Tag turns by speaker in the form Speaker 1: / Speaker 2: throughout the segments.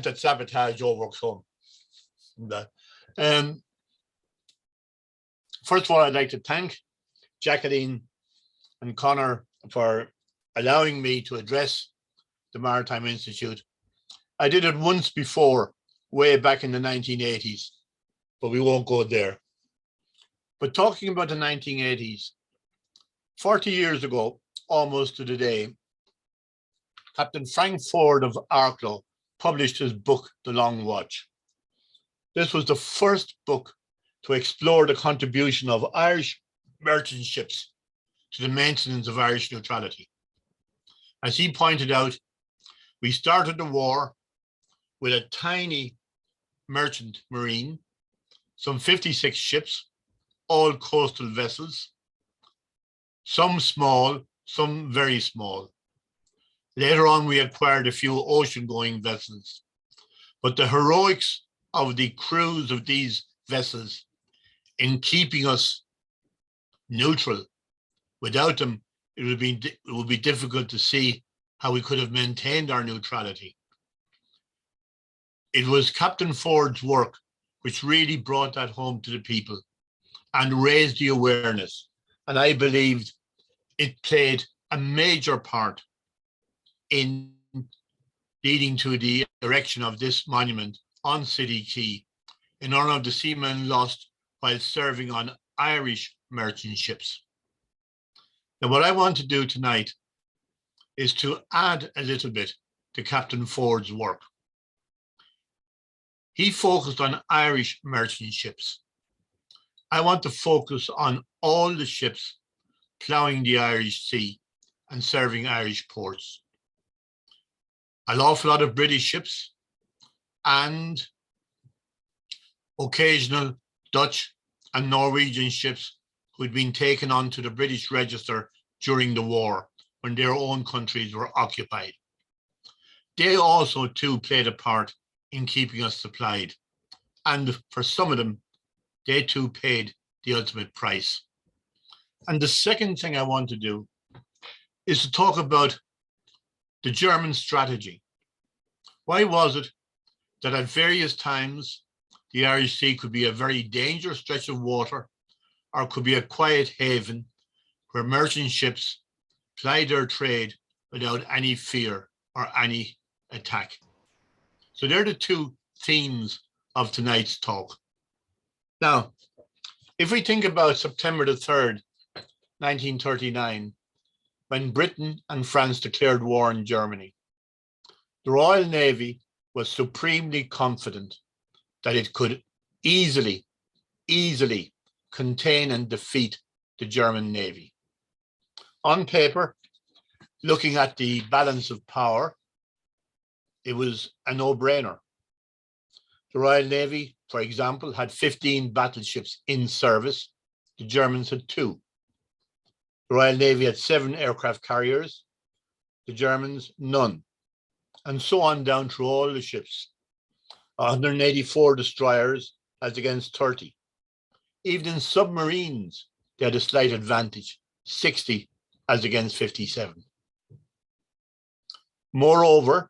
Speaker 1: that sabotage overcome. First of all, I'd like to thank Jacqueline and Connor for allowing me to address the Maritime Institute. I did it once before, way back in the 1980s, but we won't go there. But talking about the 1980s, 40 years ago, almost to the day, Captain Frank Ford of Arklow published his book, The Long Watch. This was the first book to explore the contribution of Irish merchant ships to the maintenance of Irish neutrality. As he pointed out, we started the war with a tiny merchant marine, some 56 ships, all coastal vessels, some small, some very small. Later on, we acquired a few ocean-going vessels, but the heroics of the crews of these vessels in keeping us neutral, without them, it would be difficult to see how we could have maintained our neutrality. It was Captain Ford's work which really brought that home to the people and raised the awareness. And I believed it played a major part in leading to the erection of this monument on City Quay in honor of the seamen lost while serving on Irish merchant ships. Now, what I want to do tonight is to add a little bit to Captain Ford's work. He focused on Irish merchant ships. I want to focus on all the ships ploughing the Irish Sea and serving Irish ports. An awful lot of British ships and occasional Dutch and Norwegian ships who'd been taken onto the British register during the war when their own countries were occupied. They also too played a part in keeping us supplied. And for some of them, they too paid the ultimate price. And the second thing I want to do is to talk about the German strategy. Why was it that at various times the Irish Sea could be a very dangerous stretch of water or could be a quiet haven where merchant ships plied their trade without any fear or any attack? So they're the two themes of tonight's talk. Now, if we think about September the 3rd, 1939, when Britain and France declared war on Germany, the Royal Navy was supremely confident that it could easily contain and defeat the German Navy. On paper, looking at the balance of power, it was a no-brainer. The Royal Navy, for example, had 15 battleships in service. The Germans had 2. The Royal Navy had 7 aircraft carriers. The Germans, none. And so on down through all the ships. 184 destroyers as against 30. Even in submarines, they had a slight advantage, 60 as against 57. Moreover,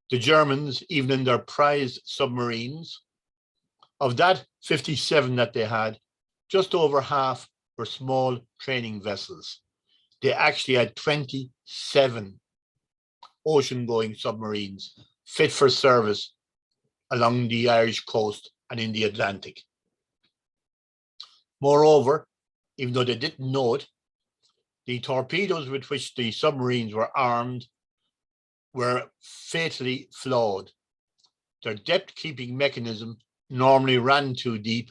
Speaker 1: the Germans, even in their prized submarines, of that 57 that they had, just over half were small training vessels. They actually had 27 ocean-going submarines fit for service along the Irish coast and in the Atlantic. Moreover, even though they didn't know it, the torpedoes with which the submarines were armed were fatally flawed. Their depth-keeping mechanism normally ran too deep.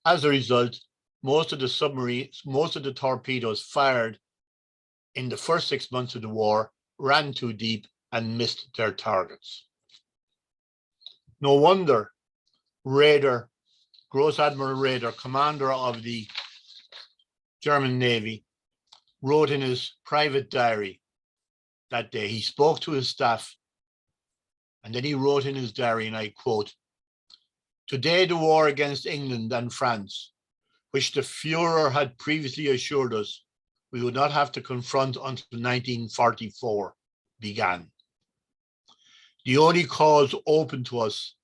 Speaker 1: As a result, most of the torpedoes fired in the first 6 months of the war ran too deep and missed their targets. No wonder Raeder, Gross Admiral Raeder, commander of the German Navy, wrote in his private diary that day. He spoke to his staff, and then he wrote in his diary, and I quote, "Today the war against England and France, which the Führer had previously assured us we would not have to confront until 1944, began. The only cause open to us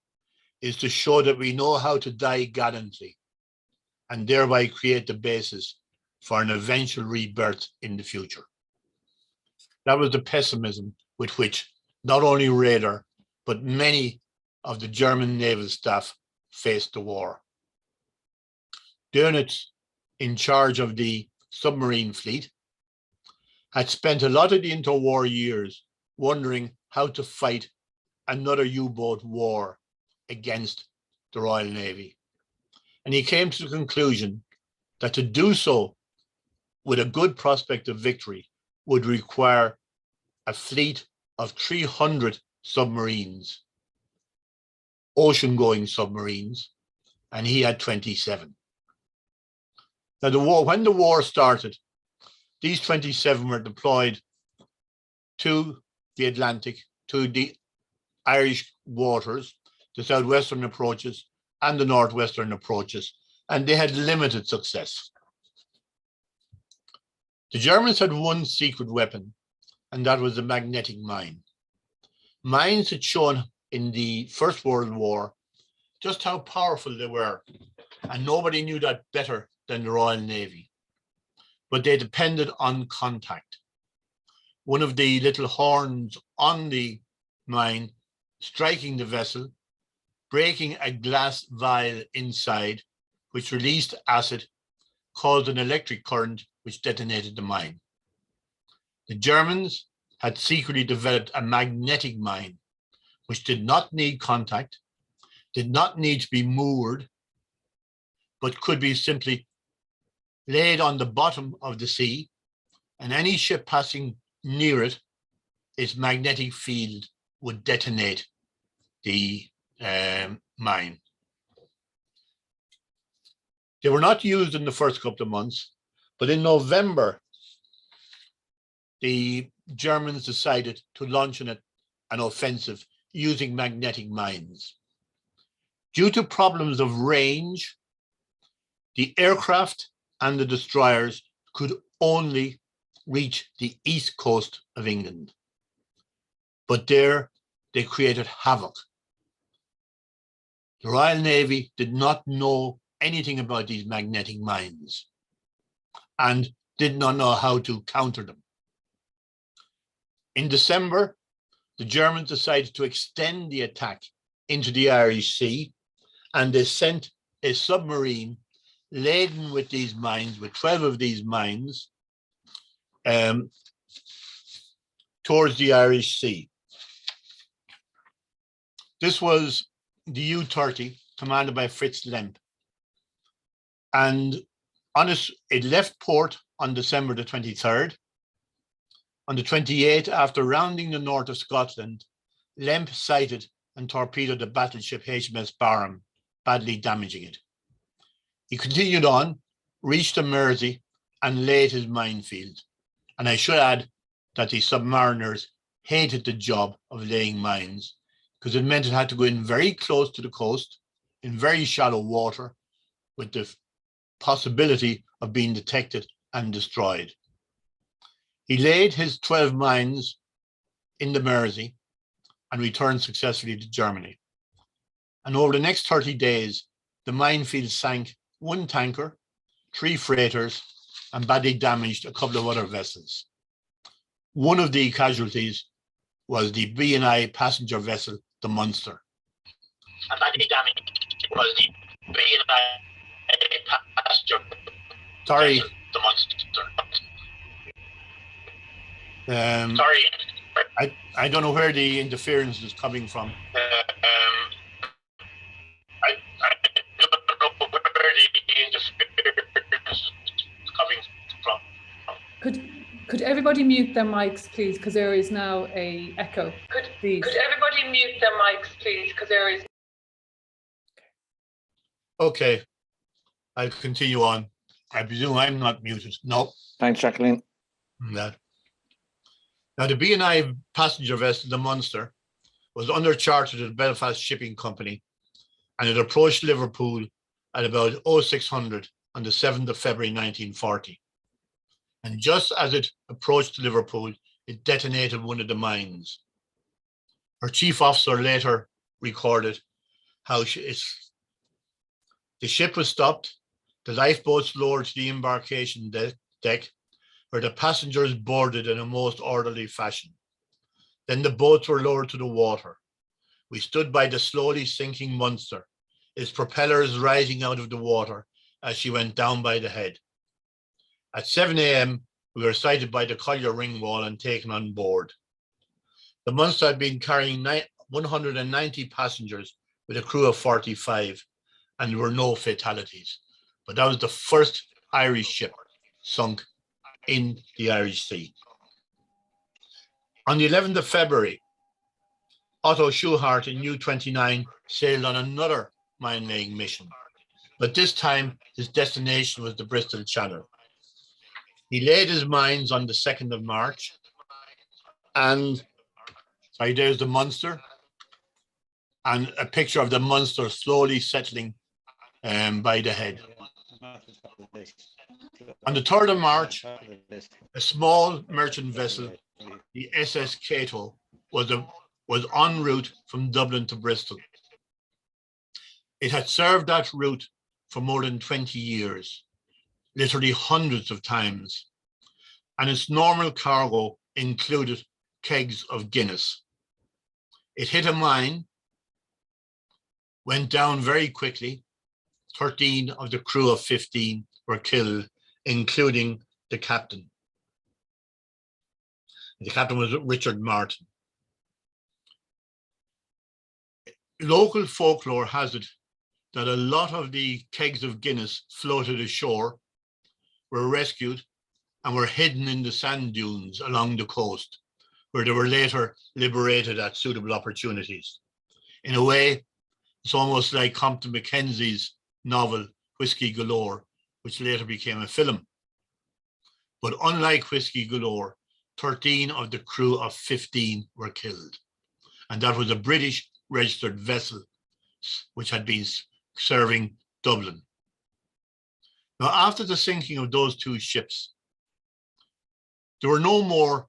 Speaker 1: is to show that we know how to die gallantly and thereby create the basis for an eventual rebirth in the future. That was the pessimism with which not only Raeder, but many of the German naval staff faced the war. Dönitz, in charge of the submarine fleet, had spent a lot of the interwar years wondering how to fight another U-boat war against the Royal Navy. And he came to the conclusion that to do so with a good prospect of victory would require a fleet of 300 submarines, ocean-going submarines, and he had 27. Now, when the war started, these 27 were deployed to the Atlantic, to the Irish waters, the southwestern approaches and the northwestern approaches, and they had limited success. The Germans had one secret weapon, and that was the magnetic mine. Mines had shown in the First World War just how powerful they were, and nobody knew that better than the Royal Navy. But they depended on contact. One of the little horns on the mine striking the vessel, breaking a glass vial inside, which released acid, caused an electric current which detonated the mine. The Germans had secretly developed a magnetic mine, which did not need contact, did not need to be moored, but could be simply laid on the bottom of the sea, and any ship passing near it, its magnetic field would detonate the mine. They were not used in the first couple of months, but in November, the Germans decided to launch an offensive using magnetic mines. Due to problems of range, the aircraft and the destroyers could only reach the east coast of England. But there, they created havoc. The Royal Navy did not know anything about these magnetic mines and did not know how to counter them. In December, the Germans decided to extend the attack into the Irish Sea, and they sent a submarine laden with these mines, with 12 of these mines, towards the Irish Sea. This was the U-30, commanded by Fritz Lemp. And it left port on December the 23rd. On the 28th, after rounding the north of Scotland, Lemp sighted and torpedoed the battleship HMS Barham, badly damaging it. He continued on, reached the Mersey, and laid his minefield. And I should add that the submariners hated the job of laying mines because it meant it had to go in very close to the coast, in very shallow water, with the possibility of being detected and destroyed. He laid his 12 mines in the Mersey and returned successfully to Germany. And over the next 30 days, the minefield sank one tanker, 3 freighters, and badly damaged a couple of other vessels. One of the casualties was the B&I passenger vessel, the Munster. And badly damaged was the B&I passenger vessel, the Munster. I don't know where the interference is coming from. I don't know where the interference is coming from.
Speaker 2: Could everybody mute their mics, please, because there is now a echo. Could everybody mute their mics, please, because there is.
Speaker 1: Okay, I'll continue on. I presume I'm not muted. No.
Speaker 3: Thanks, Jacqueline.
Speaker 1: That. Now, the B&I passenger vessel, the Munster, was under charter to the Belfast Shipping Company, and it approached Liverpool at about 0600 on the 7th of February 1940. And just as it approached Liverpool, it detonated one of the mines. Her chief officer later recorded how the ship was stopped, the lifeboats lowered to the embarkation deck, where the passengers boarded in a most orderly fashion. Then the boats were lowered to the water. We stood by the slowly sinking Munster, its propellers rising out of the water as she went down by the head. At 7 a.m., we were sighted by the collier ring wall and taken on board. The Munster had been carrying 190 passengers with a crew of 45, and there were no fatalities. But that was the first Irish ship sunk in the Irish Sea. On the 11th of February, Otto Schuhart in U-29 sailed on another mine-laying mission, but this time his destination was the Bristol Channel. He laid his mines on the 2nd of March, and there's the Munster, and a picture of the Munster slowly settling by the head. On the 3rd of March, a small merchant vessel, the SS Cato, was en route from Dublin to Bristol. It had served that route for more than 20 years, literally hundreds of times, and its normal cargo included kegs of Guinness. It hit a mine, went down very quickly. 13 of the crew of 15 were killed, including the captain. The captain was Richard Martin. Local folklore has it that a lot of the kegs of Guinness floated ashore, were rescued, and were hidden in the sand dunes along the coast, where they were later liberated at suitable opportunities. In a way, it's almost like Compton Mackenzie's novel, Whiskey Galore, which later became a film. But unlike Whiskey Galore, 13 of the crew of 15 were killed. And that was a British registered vessel which had been serving Dublin. Now, after the sinking of those two ships, there were no more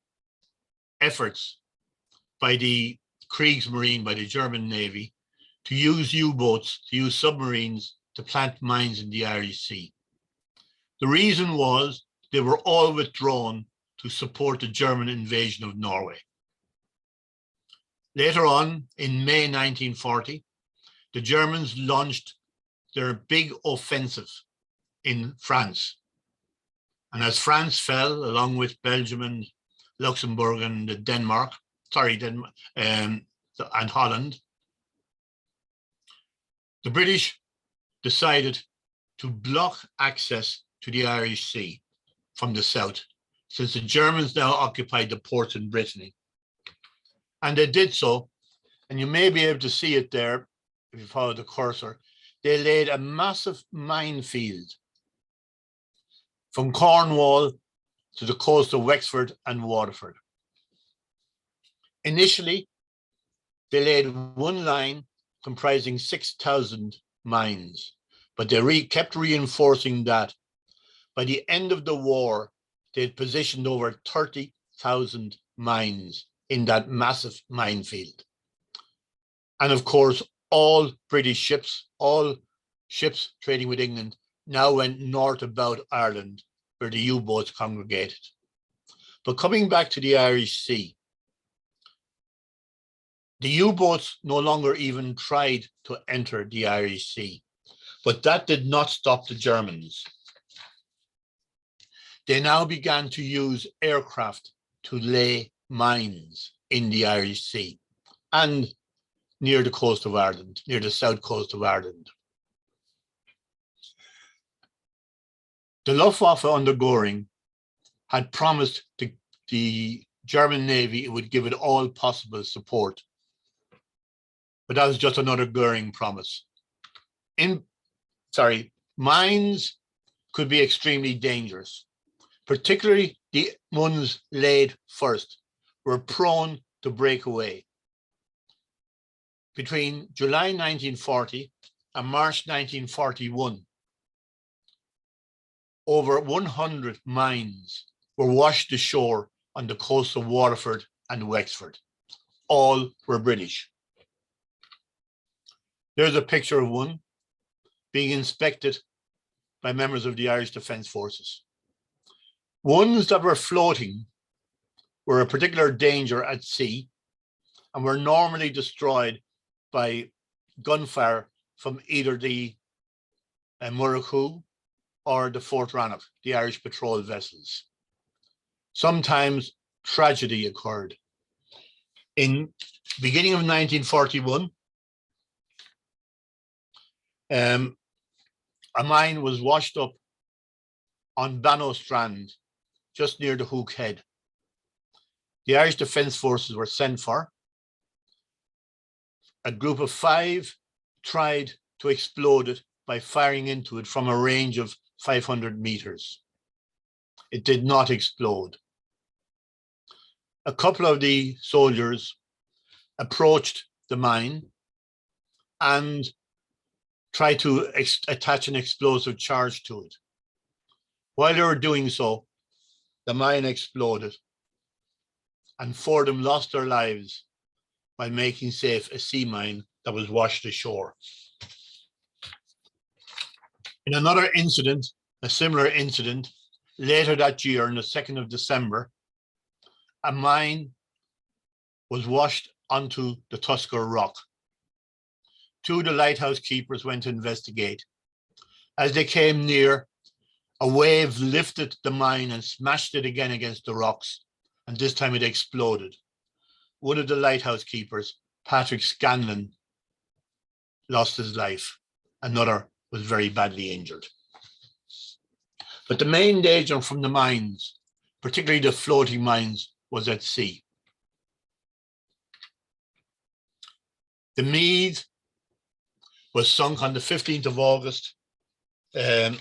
Speaker 1: efforts by the Kriegsmarine, by the German Navy, to use U-boats, to use submarines to plant mines in the Irish Sea. The reason was they were all withdrawn to support the German invasion of Norway. Later on, in May 1940, the Germans launched their big offensive in France. And as France fell, along with Belgium and Luxembourg and Denmark, and Holland, the British decided to block access to the Irish Sea from the south, since the Germans now occupied the ports in Brittany. And they did so, and you may be able to see it there if you follow the cursor. They laid a massive minefield from Cornwall to the coast of Wexford and Waterford. Initially, they laid one line comprising 6,000 mines, but they kept reinforcing that. By the end of the war, they had positioned over 30,000 mines in that massive minefield. And of course, all British ships, all ships trading with England, now went north about Ireland, where the U-boats congregated. But coming back to the Irish Sea, the U-boats no longer even tried to enter the Irish Sea, but that did not stop the Germans. They now began to use aircraft to lay mines in the Irish Sea and near the coast of Ireland, near the south coast of Ireland. The Luftwaffe under Göring had promised the German Navy it would give it all possible support. But that was just another Göring promise. Mines could be extremely dangerous, particularly the ones laid first were prone to break away. Between July 1940 and March 1941, over 100 mines were washed ashore on the coast of Waterford and Wexford. all were British. There's a picture of one being inspected by members of the Irish Defence Forces. Ones that were floating were a particular danger at sea and were normally destroyed by gunfire from either the Murrachu or the Fort Rannoch, the Irish patrol vessels. Sometimes tragedy occurred. In beginning of 1941, a mine was washed up on Bannow Strand, just near the Hook Head. The Irish Defence Forces were sent for. A group of 5 tried to explode it by firing into it from a range of 500 meters. It did not explode. A couple of the soldiers approached the mine and tried to attach an explosive charge to it. While they were doing so, the mine exploded and 4 of them lost their lives while making safe a sea mine that was washed ashore. In another incident, a similar incident, later that year on the 2nd of December, a mine was washed onto the Tusker Rock. 2 of the lighthouse keepers went to investigate. As they came near, a wave lifted the mine and smashed it again against the rocks, and this time it exploded. One of the lighthouse keepers, Patrick Scanlon, lost his life. Another was very badly injured. But the main danger from the mines, particularly the floating mines, was at sea. The Meath was sunk on the 15th of August as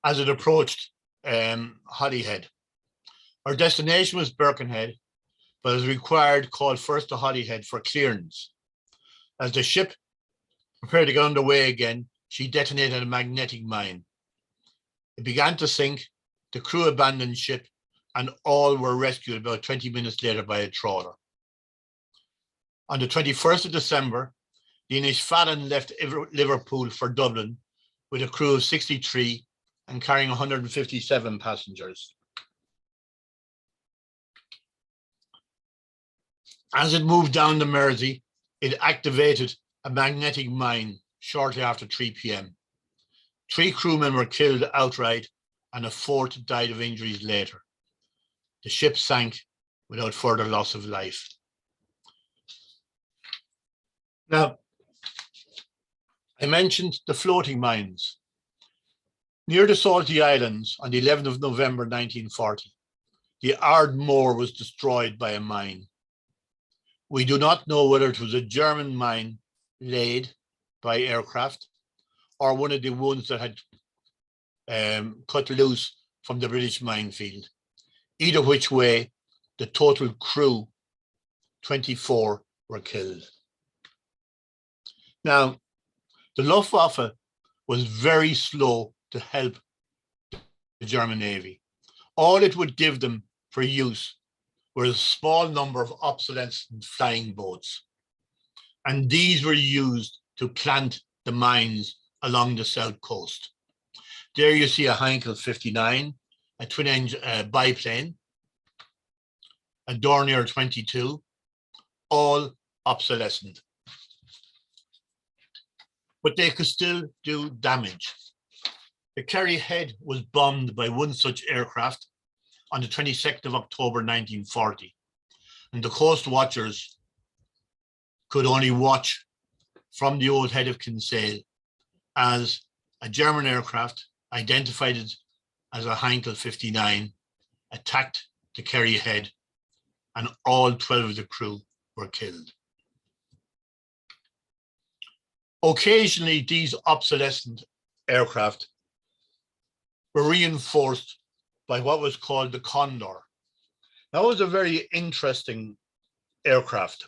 Speaker 1: it approached Holyhead. Our destination was Birkenhead, but as required, called first to Holyhead for clearance. As the ship prepared to get underway again, she detonated a magnetic mine. It began to sink, the crew abandoned ship, and all were rescued about 20 minutes later by a trawler. On the 21st of December, the Inishfallen left Liverpool for Dublin with a crew of 63 and carrying 157 passengers. As it moved down the Mersey, it activated a magnetic mine shortly after 3 p.m. 3 crewmen were killed outright and a 4th died of injuries later. The ship sank without further loss of life. Now, I mentioned the floating mines. Near the Salty Islands on the 11th of November 1940, the Ardmore was destroyed by a mine. We do not know whether it was a German mine laid by aircraft or one of the ones that had cut loose from the British minefield. Either which way, the total crew, 24, were killed. Now, the Luftwaffe was very slow to help the German Navy. All it would give them for use were a small number of obsolescent flying boats. And these were used to plant the mines along the south coast. There you see a Heinkel 59, a twin-engine biplane, a Dornier 22, all obsolescent. But they could still do damage. The Kerry Head was bombed by one such aircraft on the 22nd of October 1940, and the coast watchers could only watch from the old head of Kinsale as a German aircraft identified as a Heinkel 59 attacked the Kerry Head, and all 12 of the crew were killed. Occasionally, these obsolescent aircraft were reinforced by what was called the Condor. That was a very interesting aircraft.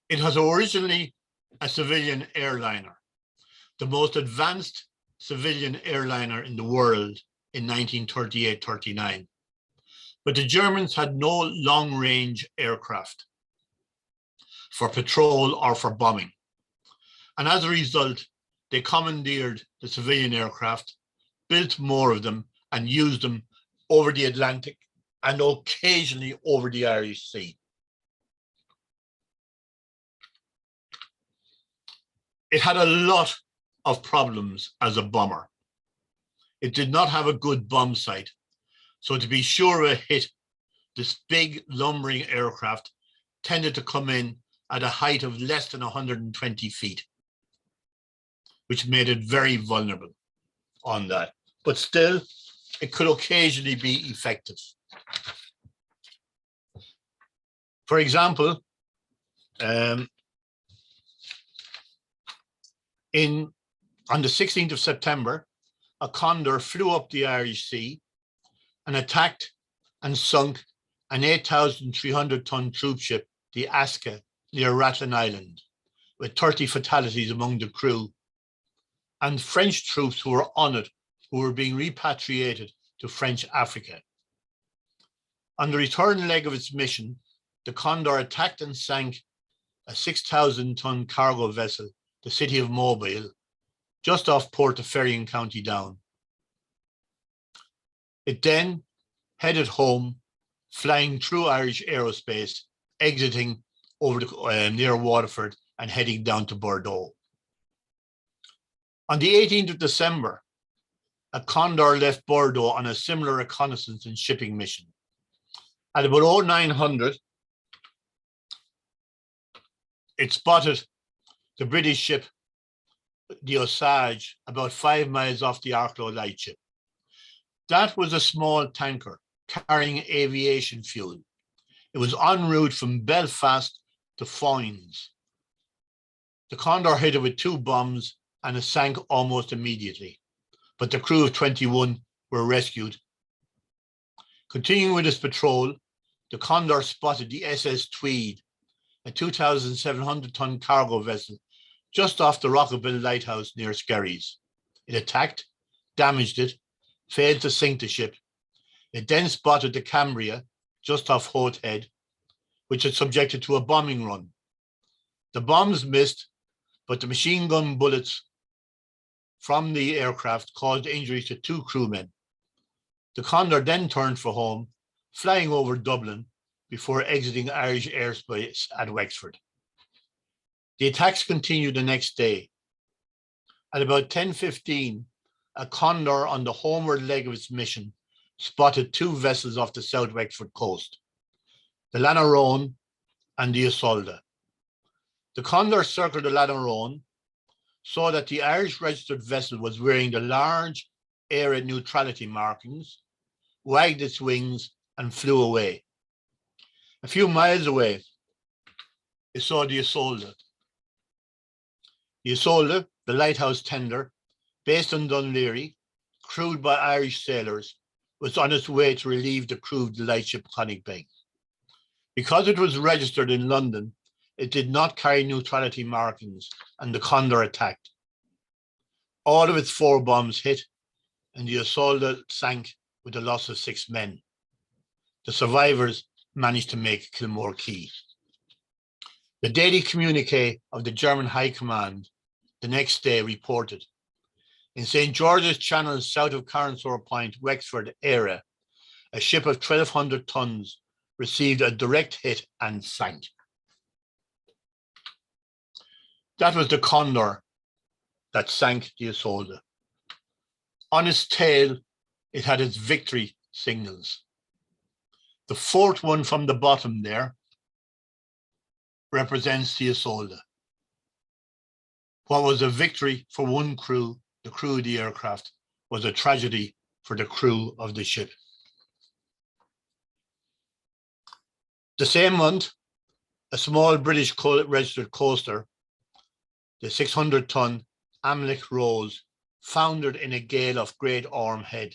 Speaker 1: It was originally a civilian airliner, the most advanced civilian airliner in the world in 1938-39. But the Germans had no long-range aircraft for patrol or for bombing. And as a result, they commandeered the civilian aircraft, built more of them, and used them over the Atlantic and occasionally over the Irish Sea. It had a lot of problems as a bomber. It did not have a good bomb sight, so to be sure of a hit, this big lumbering aircraft tended to come in at a height of less than 120 feet, which made it very vulnerable on that. But still, it could occasionally be effective. For example, on the 16th of September, a condor flew up the Irish Sea and attacked and sunk an 8,300-ton troop ship, the Aska, near Rathlin Island, with 30 fatalities among the crew, and French troops who were on it, who were being repatriated to French Africa. On the return leg of its mission, the Condor attacked and sank a 6,000-ton cargo vessel, the city of Mobile, just off Port of Ferry in County Down. It then headed home, flying through Irish aerospace, exiting over near Waterford and heading down to Bordeaux. On the 18th of December, a Condor left Bordeaux on a similar reconnaissance and shipping mission. At about 0900, it spotted the British ship, the Osage, about 5 miles off the Arklow lightship. That was a small tanker carrying aviation fuel. It was en route from Belfast to Foynes. The Condor hit it with 2 bombs and it sank almost immediately, but the crew of 21 were rescued. Continuing with its patrol, the Condor spotted the SS Tweed, a 2,700-ton cargo vessel, just off the Rockabill lighthouse near Skerries. It attacked, damaged it, failed to sink the ship. It then spotted the Cambria, just off Hoth Head, which it subjected to a bombing run. The bombs missed, but the machine gun bullets from the aircraft caused injuries to 2 crewmen. The Condor then turned for home, flying over Dublin before exiting Irish airspace at Wexford. The attacks continued the next day. At about 10:15, a Condor on the homeward leg of its mission spotted 2 vessels off the South Wexford coast, the Lanarone and the Isolda. The Condor circled the Lanarone, saw that the Irish registered vessel was wearing the large area neutrality markings, wagged its wings and flew away. A few miles away, it saw the Isolda. The Isolda, the lighthouse tender, based on Dunleary, crewed by Irish sailors, was on its way to relieve the crew of the lightship Connigbeg. Because it was registered in London, it did not carry neutrality markings, and the Condor attacked. All of its 4 bombs hit, and the Isolda sank with the loss of 6 men. The survivors managed to make Kilmore Quay. The daily communique of the German High Command the next day reported, in St. George's Channel south of Carnsore Point, Wexford area, a ship of 1,200 tons received a direct hit and sank. That was the Condor that sank the Isolda. On its tail, it had its victory signals. The 4th one from the bottom there represents the Isolda. What was a victory for one crew, the crew of the aircraft, was a tragedy for the crew of the ship. The same month, a small British registered coaster, the 600-ton Amlech Rose, foundered in a gale off Great Orme Head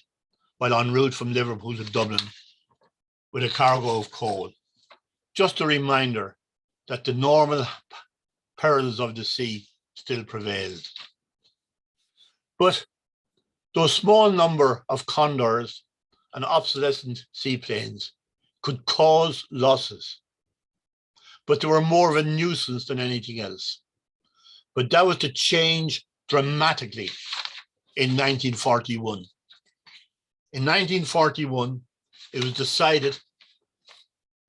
Speaker 1: while en route from Liverpool to Dublin with a cargo of coal. Just a reminder that the normal perils of the sea still prevailed. But those small number of Condors and obsolescent seaplanes could cause losses, but they were more of a nuisance than anything else. But that was to change dramatically in 1941. In 1941, it was decided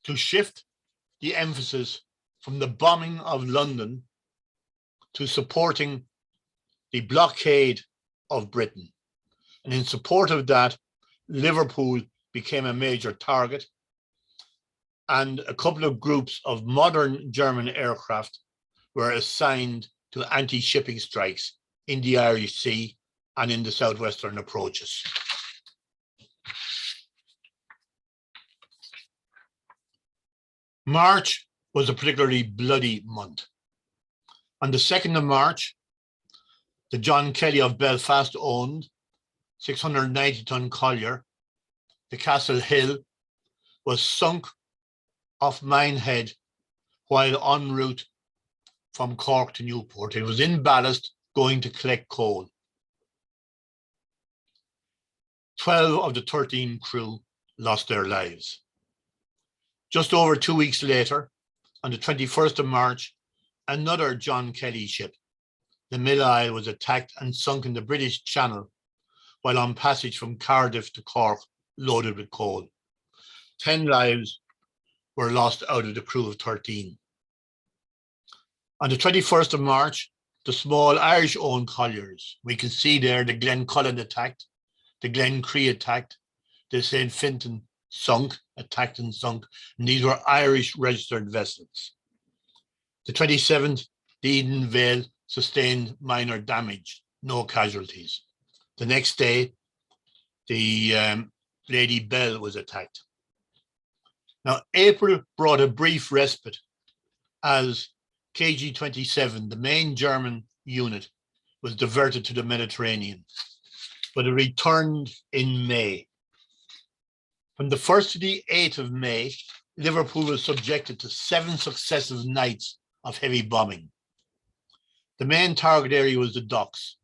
Speaker 1: to shift the emphasis from the bombing of London to supporting the blockade of Britain. And in support of that, Liverpool became a major target, and a couple of groups of modern German aircraft were assigned to anti-shipping strikes in the Irish Sea and in the southwestern approaches. March was a particularly bloody month. On the 2nd of March, the John Kelly of Belfast owned 690-ton collier, the Castlehill, was sunk off Minehead while en route from Cork to Newport. It was in ballast going to collect coal. 12 of the 13 crew lost their lives. Just over 2 weeks later, on the 21st of March, another John Kelly ship, the Millisle, was attacked and sunk in the British Channel while on passage from Cardiff to Cork, loaded with coal. 10 lives were lost out of the crew of 13. On the 21st of March, the small Irish-owned colliers, we can see there the Glencullen attacked, the Glencree attacked, the St. Fintan sunk, attacked and sunk, and these were Irish registered vessels. The 27th, the Eden Vale, sustained minor damage, no casualties. The next day, the Lady Bell was attacked. Now, April brought a brief respite as KG-27, the main German unit, was diverted to the Mediterranean, but it returned in May. From the 1st to the 8th of May, Liverpool was subjected to 7 successive nights of heavy bombing. The main target area was the docks.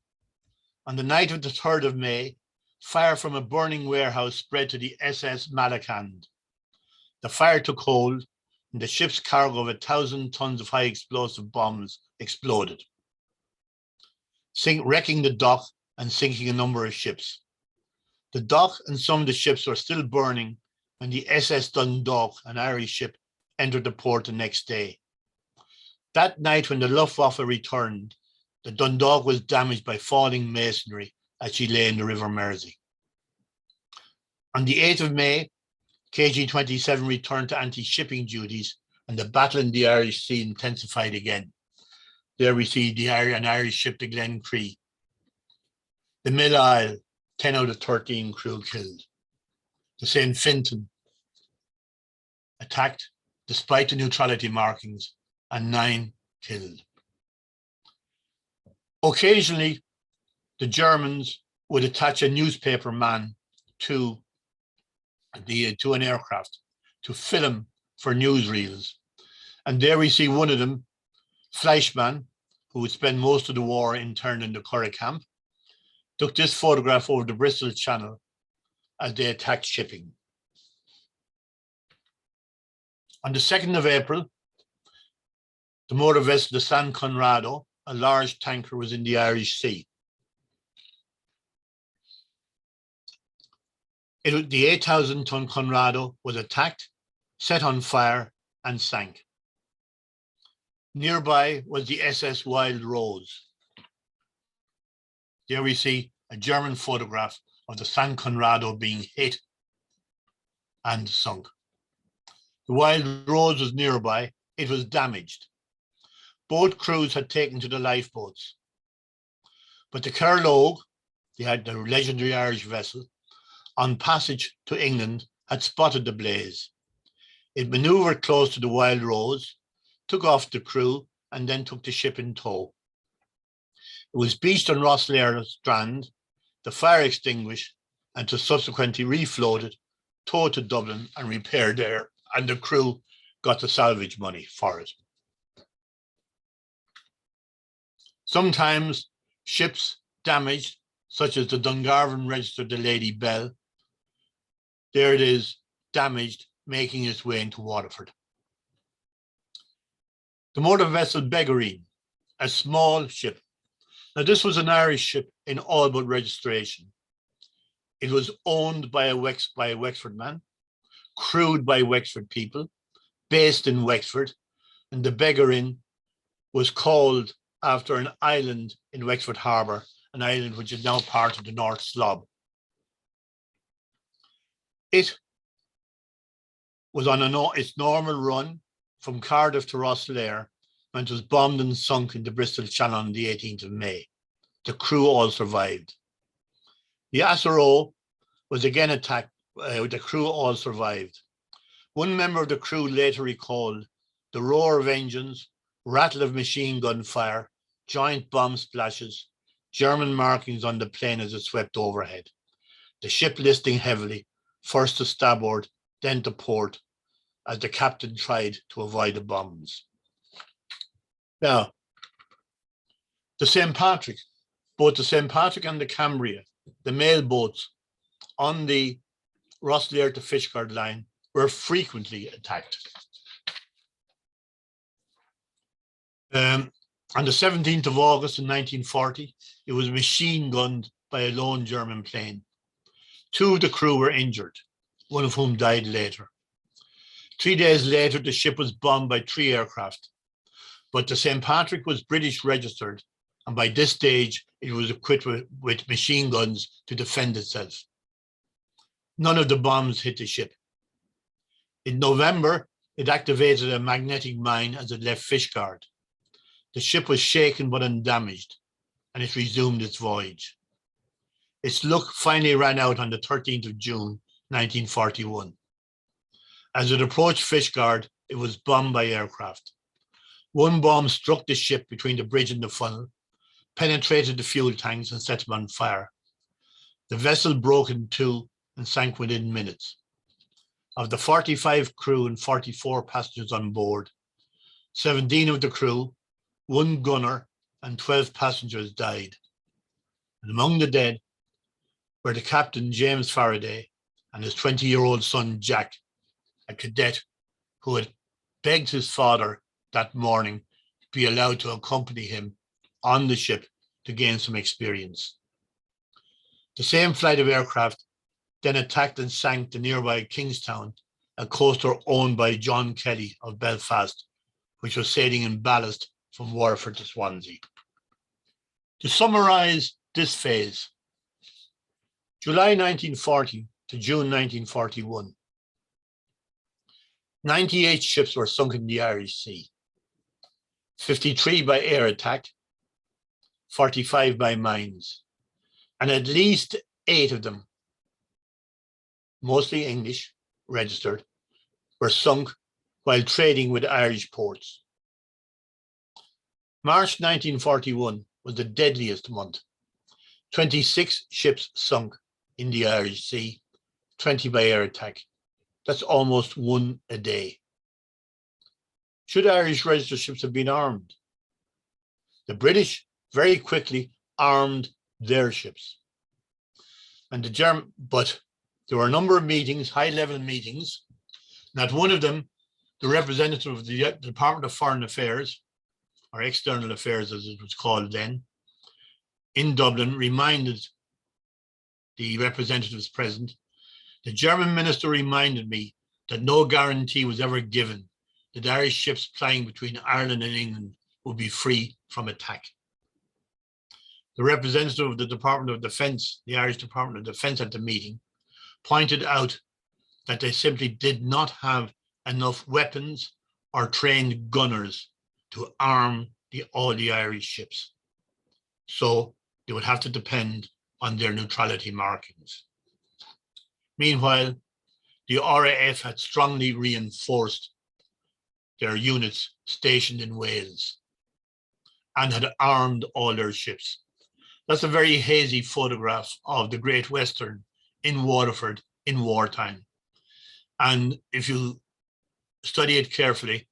Speaker 1: On the night of the 3rd of May, fire from a burning warehouse spread to the SS Millisle. The fire took hold, and the ship's cargo of 1,000 tons of high explosive bombs exploded, wrecking the dock and sinking a number of ships. The dock and some of the ships were still burning when the SS Dundalk, an Irish ship, entered the port the next day. That night, when the Luftwaffe returned, the Dundalk was damaged by falling masonry as she lay in the River Mersey. On the 8th of May, KG-27 returned to anti-shipping duties, and the battle in the Irish Sea intensified again. There we see an Irish ship, the Glencree. The Millisle, 10 out of 13 crew killed. The St. Fintan attacked despite the neutrality markings, and 9 killed. Occasionally, the Germans would attach a newspaper man to an aircraft to film for newsreels. And there we see one of them, Fleischmann, who would spend most of the war interned in the Cork camp, took this photograph over the Bristol Channel as they attacked shipping. On the 2nd of April, the motor vessel, the San Conrado, a large tanker, was in the Irish Sea. The 8,000-ton Conrado was attacked, set on fire, and sank. Nearby was the SS Wild Rose. There we see a German photograph of the San Conrado being hit and sunk. The Wild Rose was nearby. It was damaged. Both crews had taken to the lifeboats. But the Kerry, the legendary Irish vessel, on passage to England, had spotted the blaze. It manoeuvred close to the Wild Rose, took off the crew, and then took the ship in tow. It was beached on Rosslare strand, the fire extinguished, and to subsequently refloated, towed to Dublin and repaired there, and the crew got the salvage money for it. Sometimes ships damaged, such as the Dungarvan registered the Lady Bell. There it is, damaged, making its way into Waterford. The motor vessel Begerin, a small ship. Now this was an Irish ship in all but registration. It was owned by a Wexford man, crewed by Wexford people, based in Wexford, and the Begerin was called after an island in Wexford Harbour, an island which is now part of the North Slob. It was on its normal run from Cardiff to Rosslare when it was bombed and sunk in the Bristol Channel on the 18th of May. The crew all survived. The Asaro was again attacked. The crew all survived. One member of the crew later recalled the roar of engines, rattle of machine gun fire, giant bomb splashes, German markings on the plane as it swept overhead. The ship listing heavily, first to starboard, then to port, as the captain tried to avoid the bombs. Now, the St. Patrick, both the St. Patrick and the Cambria, the mail boats on the Rosslare to Fishguard line were frequently attacked. On the 17th of August in 1940, it was machine gunned by a lone German plane. 2 of the crew were injured, one of whom died later. 3 days later, the ship was bombed by 3 aircraft, but the St. Patrick was British registered, and by this stage, it was equipped with machine guns to defend itself. None of the bombs hit the ship. In November, it activated a magnetic mine as it left Fishguard. The ship was shaken but undamaged, and it resumed its voyage. Its luck finally ran out on the 13th of June, 1941. As it approached Fishguard, it was bombed by aircraft. One bomb struck the ship between the bridge and the funnel, penetrated the fuel tanks and set them on fire. The vessel broke in two and sank within minutes. Of the 45 crew and 44 passengers on board, 17 of the crew, 1 gunner, and 12 passengers died. And among the dead were the captain, James Faraday, and his 20-year-old son, Jack, a cadet who had begged his father that morning to be allowed to accompany him on the ship to gain some experience. The same flight of aircraft then attacked and sank the nearby Kingstown, a coaster owned by John Kelly of Belfast, which was sailing in ballast from Waterford to Swansea. To summarise this phase, July 1940 to June 1941, 98 ships were sunk in the Irish Sea, 53 by air attack, 45 by mines, and at least 8 of them, mostly English, registered, were sunk while trading with Irish ports. March 1941 was the deadliest month. 26 ships sunk in the Irish Sea, 20 by air attack. That's almost 1 a day. Should Irish registered ships have been armed? The British very quickly armed their ships. And the German, but there were a number of meetings, high-level meetings, and at one of them, the representative of the Department of Foreign Affairs, or External Affairs as it was called then, in Dublin, reminded the representatives present, the German minister reminded me that no guarantee was ever given that Irish ships plying between Ireland and England would be free from attack. The representative of the Department of Defence, the Irish Department of Defence at the meeting, pointed out that they simply did not have enough weapons or trained gunners to arm all the Irish ships. So they would have to depend on their neutrality markings. Meanwhile, the RAF had strongly reinforced their units stationed in Wales and had armed all their ships. That's a very hazy photograph of the Great Western in Waterford in wartime. And if you study it carefully,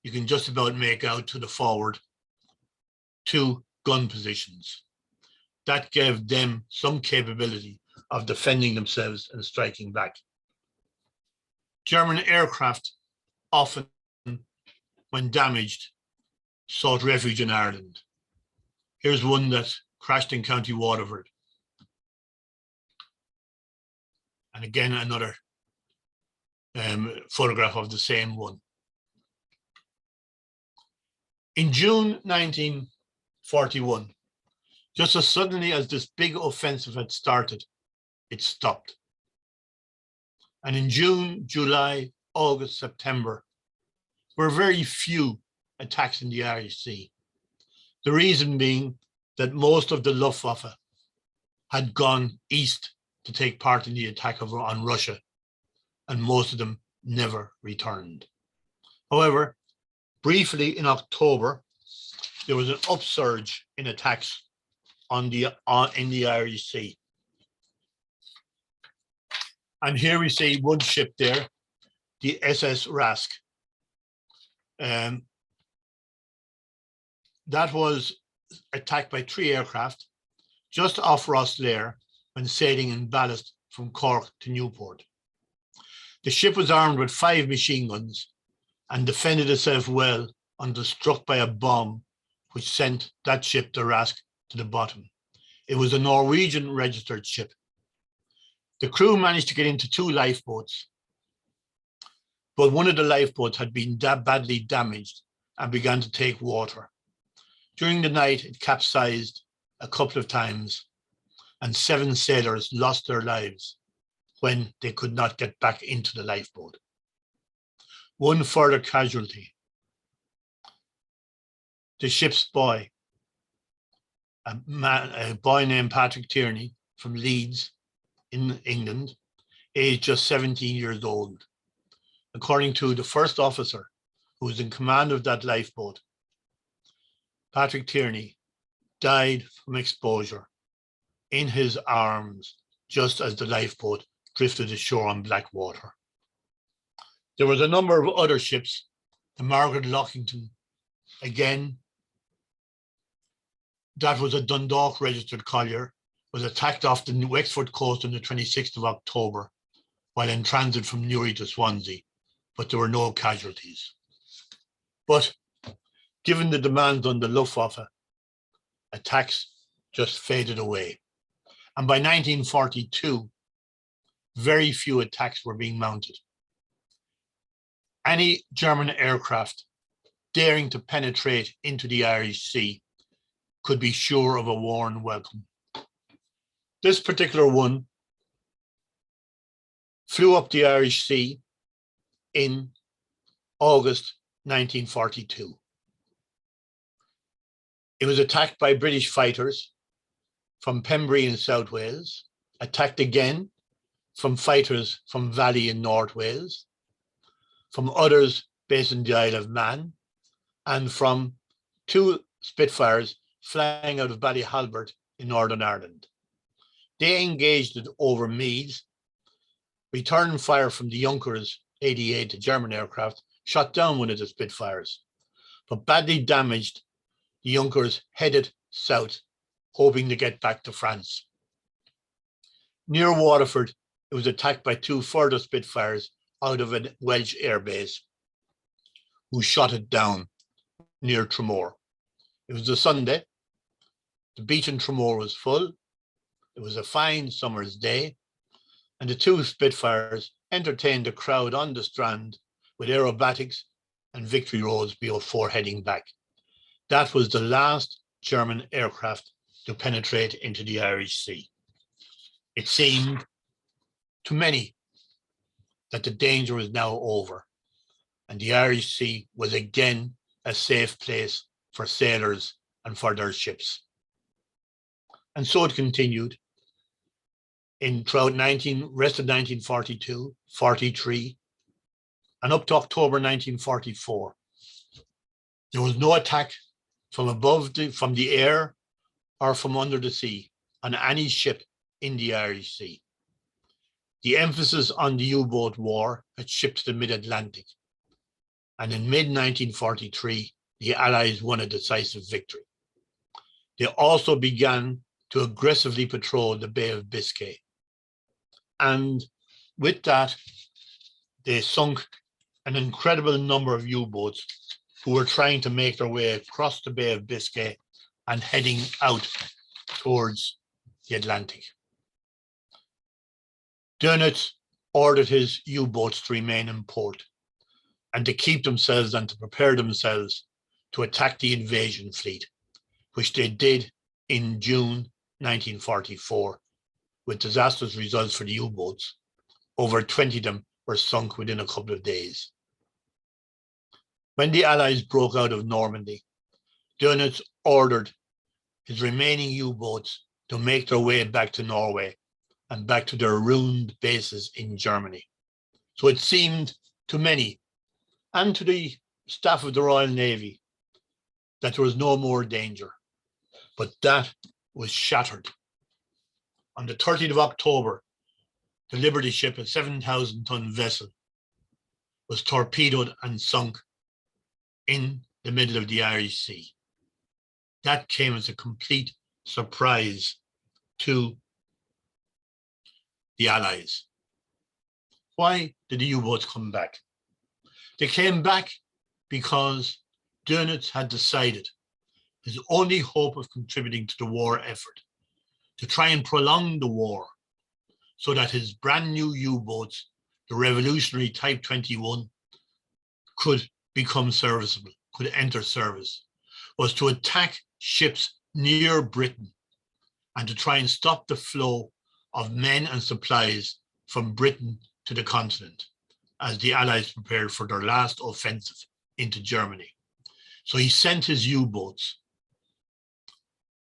Speaker 1: you can just about make out to the forward 2 gun positions. That gave them some capability of defending themselves and striking back. German aircraft often, when damaged, sought refuge in Ireland. Here's one that crashed in County Waterford. And again, another photograph of the same one. In June 1941, just as suddenly as this big offensive had started, it stopped. And in June, July, August, September, were very few attacks in the Irish Sea. The reason being that most of the Luftwaffe had gone east to take part in the attack on Russia, and most of them never returned. However, briefly in October, there was an upsurge in attacks in the Irish Sea. And here we see one ship there, the SS Rask. That was attacked by 3 aircraft just off Rosslare when sailing in ballast from Cork to Newport. The ship was armed with 5 machine guns and defended itself well until struck by a bomb which sent that ship, the Rask, to the bottom. It was a Norwegian registered ship. The crew managed to get into 2 lifeboats, but one of the lifeboats had been badly damaged and began to take water. During the night, it capsized a couple of times, and 7 sailors lost their lives when they could not get back into the lifeboat. One further casualty, the ship's boy, a boy named Patrick Tierney from Leeds in England, aged just 17 years old. According to the first officer who was in command of that lifeboat, Patrick Tierney died from exposure in his arms just as the lifeboat drifted ashore on black water. There was a number of other ships. The Margaret Lockington, again, that was a Dundalk registered collier, was attacked off the Wexford coast on the 26th of October while in transit from Newry to Swansea, but there were no casualties. But given the demands on the Luftwaffe, attacks just faded away. And by 1942, very few attacks were being mounted. Any German aircraft daring to penetrate into the Irish Sea could be sure of a warm welcome. This particular one flew up the Irish Sea in August 1942. It was attacked by British fighters from Pembrey in South Wales, attacked again from fighters from Valley in North Wales, from others based in the Isle of Man, and from 2 Spitfires flying out of Ballyhalbert in Northern Ireland. They engaged it over Meath, returned fire from the Junkers 88 German aircraft, shot down one of the Spitfires, but badly damaged. The Junkers headed south, hoping to get back to France. Near Waterford, it was attacked by 2 further Spitfires out of a Welsh airbase, who shot it down near Tramore. It was a Sunday. The beach in Tramore was full. It was a fine summer's day, and the 2 Spitfires entertained the crowd on the strand with aerobatics and victory roads before heading back. That was the last German aircraft to penetrate into the Irish Sea. It seemed to many that the danger was now over, and the Irish Sea was again a safe place for sailors and for their ships. And so it continued throughout rest of 1942, 43, and up to October 1944. There was no attack from above, from the air or from under the sea on any ship in the Irish Sea. The emphasis on the U-boat war had shifted to the mid-Atlantic, and in mid-1943, the Allies won a decisive victory. They also began to aggressively patrol the Bay of Biscay, and with that, they sunk an incredible number of U-boats who were trying to make their way across the Bay of Biscay and heading out towards the Atlantic. Dönitz ordered his U-boats to remain in port and to keep themselves and to prepare themselves to attack the invasion fleet, which they did in June 1944, with disastrous results for the U-boats. Over 20 of them were sunk within a couple of days. When the Allies broke out of Normandy, Dönitz ordered his remaining U-boats to make their way back to Norway and back to their ruined bases in Germany. So it seemed to many, and to the staff of the Royal Navy, that there was no more danger. But that was shattered. On the 30th of October, the Liberty ship, a 7,000-ton vessel, was torpedoed and sunk in the middle of the Irish Sea. That came as a complete surprise to the Allies. Why did the U-boats come back? They came back because Dönitz had decided his only hope of contributing to the war effort to try and prolong the war so that his brand new U-boats, the revolutionary Type 21, could become serviceable, could enter service, was to attack ships near Britain and to try and stop the flow of men and supplies from Britain to the continent as the Allies prepared for their last offensive into Germany. So he sent his U-boats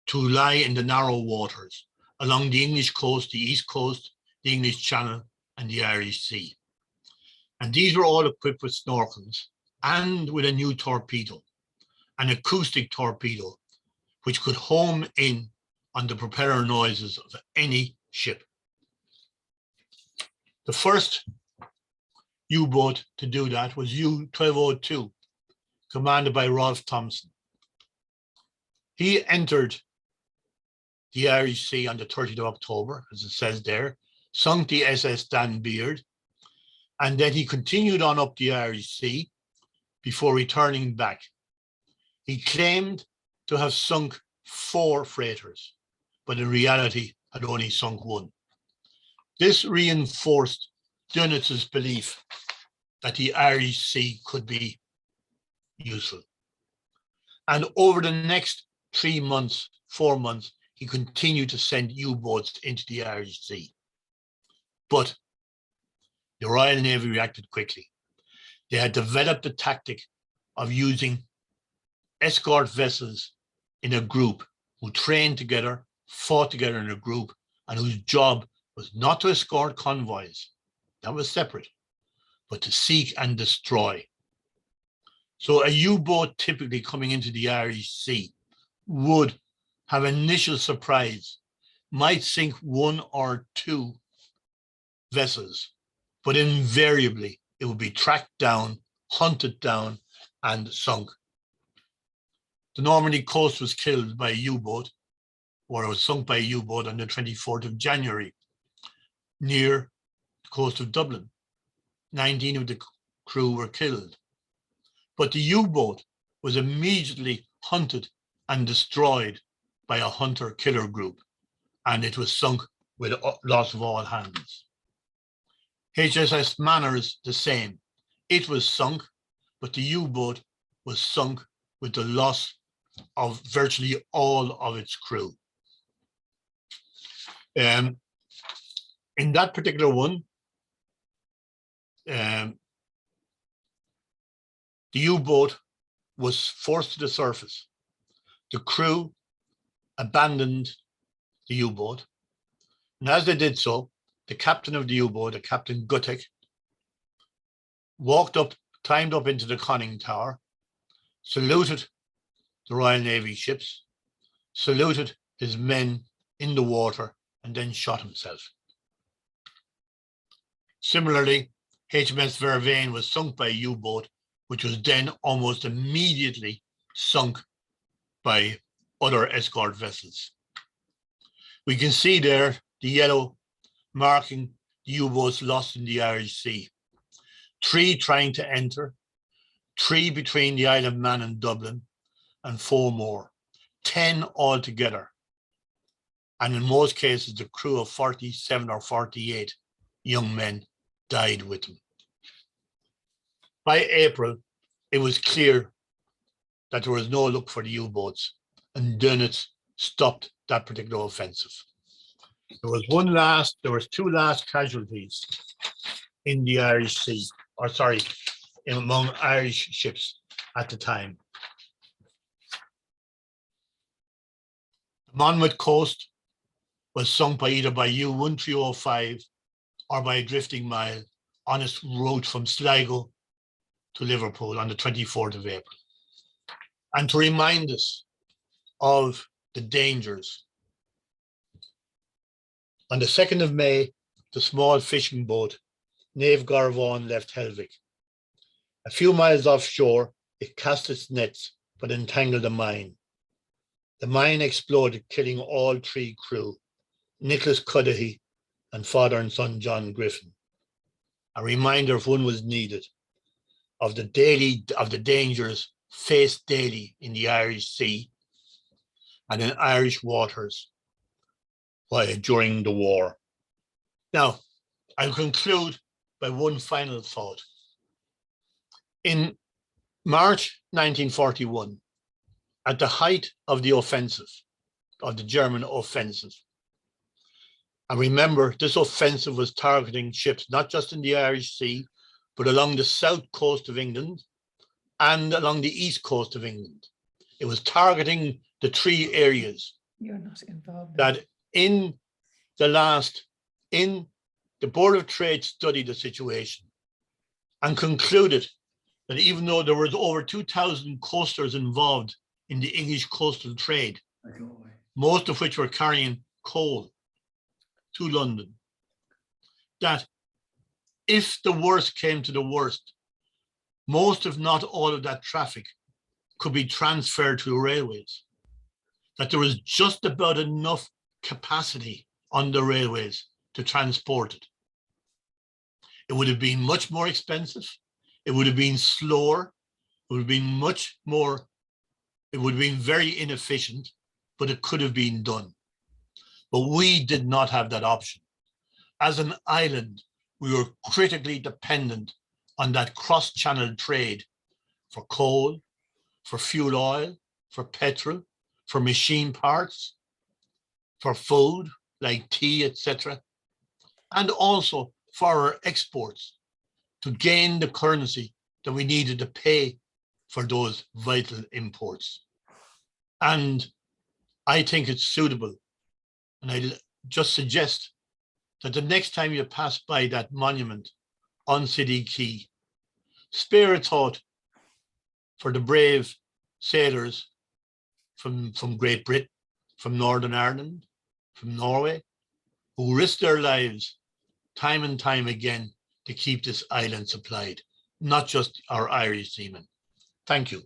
Speaker 1: to lie in the narrow waters along the English coast, the East Coast, the English Channel, and the Irish Sea. And these were all equipped with snorkels and with a new torpedo, an acoustic torpedo, which could home in on the propeller noises of any ship. The first U-boat to do that was U-1202, commanded by Rolf Thompson. He entered the Irish Sea on the 30th of October, as it says there, sunk the SS Dan Beard, and then he continued on up the Irish Sea before returning back. He claimed to have sunk 4 freighters, but in reality had only sunk 1. This reinforced Dönitz's belief that the Irish Sea could be useful. And over the next 3 months, 4 months, he continued to send U-boats into the Irish Sea. But the Royal Navy reacted quickly. They had developed the tactic of using escort vessels in a group who trained together, fought together in a group, and whose job was not to escort convoys, that was separate, but to seek and destroy. So a U-boat typically coming into the Irish Sea would have initial surprise, might sink 1 or 2 vessels, but invariably it would be tracked down, hunted down, and sunk. The Normandy coast was killed by a U-boat, or it was sunk by a U-boat on the 24th of January, near the coast of Dublin. 19 of the crew were killed. But the U-boat was immediately hunted and destroyed by a hunter-killer group, and it was sunk with loss of all hands. HMS Manners, the same. It was sunk, but the U-boat was sunk with the loss of virtually all of its crew. In that particular one, the U-boat was forced to the surface. The crew abandoned the U-boat, and as they did so, the captain of the U-boat, Captain Guttek, climbed up into the conning tower, saluted the Royal Navy ships, saluted his men in the water, and then shot himself. Similarly, HMS Vervain was sunk by a U-boat, which was then almost immediately sunk by other escort vessels. We can see there the yellow marking the U-boats lost in the Irish Sea. 3 trying to enter, 3 between the Isle of Man and Dublin, and 4 more, 10 altogether. And in most cases, the crew of 47 or 48 young men died with them. By April, it was clear that there was no look for the U-boats, and Dönitz stopped that particular offensive. There was 2 last casualties in the Irish Sea, among Irish ships at the time. The Monmouth coast was sunk by either by U-1305 or by a drifting mile on its route from Sligo to Liverpool on the 24th of April. And to remind us of the dangers, on the 2nd of May, the small fishing boat, Nave Garvaughan, left Helvick. A few miles offshore, it cast its nets but entangled a mine. The mine exploded, killing all 3 crew, Nicholas Cuddihy and father and son John Griffin. A reminder, if one was needed, of the dangers faced daily in the Irish Sea and in Irish waters during the war. Now, I'll conclude by one final thought. In March 1941, at the height of the offensive, of the German offensive, and remember, this offensive was targeting ships not just in the Irish Sea, but along the south coast of England and along the east coast of England. It was targeting the 3 areas.
Speaker 2: You're not involved.
Speaker 1: That in the Board of Trade studied the situation and concluded that even though there was over 2,000 coasters involved in the English coastal trade, most of which were carrying coal to London, that if the worst came to the worst, most, if not all, of that traffic could be transferred to the railways, that there was just about enough capacity on the railways to transport it. It would have been much more expensive. It would have been slower. It would have been it would have been very inefficient, but it could have been done. But we did not have that option. As an island, we were critically dependent on that cross-channel trade for coal, for fuel oil, for petrol, for machine parts, for food like tea, etc., and also for our exports to gain the currency that we needed to pay for those vital imports. And I think it's suitable, and I just suggest that the next time you pass by that monument on City Quay, spare a thought for the brave sailors from Great Britain, from Northern Ireland, from Norway, who risked their lives time and time again to keep this island supplied, not just our Irish seamen. Thank you.